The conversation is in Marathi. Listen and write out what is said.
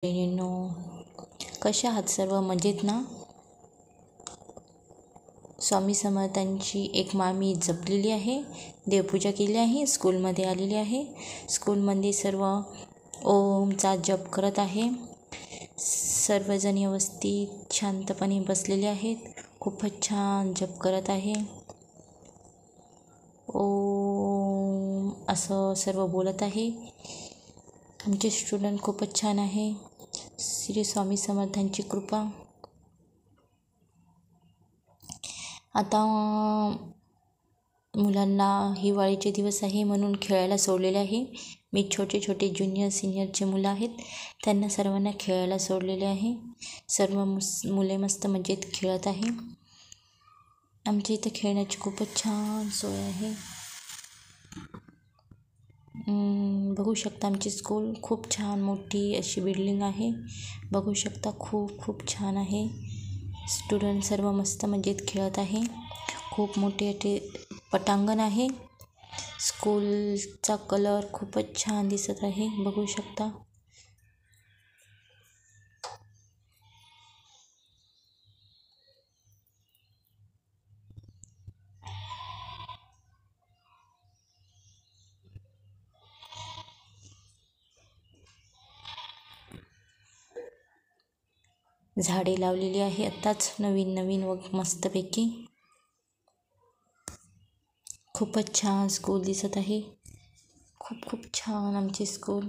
बहिणींनो, कशा आहात सर्व? मजेत ना? स्वामी समर्थांची एक मामी जपलेली आहे, देवपूजा केली आहे, स्कूलमध्ये आलेली आहे. स्कूलमध्ये सर्व ओमचा जप करत आहे. सर्वजण व्यवस्थित शांतपणे बसलेले आहेत. खूपच छान जप करत आहे. ओम असं सर्व बोलत आहे. आमचे स्टुडंट खूपच छान आहे. श्री स्वामी समर्थांची कृपा. आता मुलांना हिवाळीचे दिवस आहे म्हणून खेळायला सोडलेले आहे. मी छोटे छोटे ज्युनियर सिनियरचे मुलं आहेत, त्यांना सर्वांना खेळायला सोडलेले आहे. सर्व मुले मस्त मजेत खेळत आहे. आमच्या इथं खेळण्याची खूपच छान सोय आहे. बघू शकता आमची स्कूल खूप छान मोठी अशी बिल्डिंग आहे. बघू शकता खूप छान आहे. स्टुडंट सर्व मस्त मजेत खेळत आहे. खूप मोठे पटांगण आहे. स्कूलचा कलर खूपच छान दिसत आहे. बघू शकता. झाडे लावलेली आहे आत्ताच नवीन व मस्तपैकी. खूपच छान स्कूल दिसत आहे. खूप छान आमची स्कूल.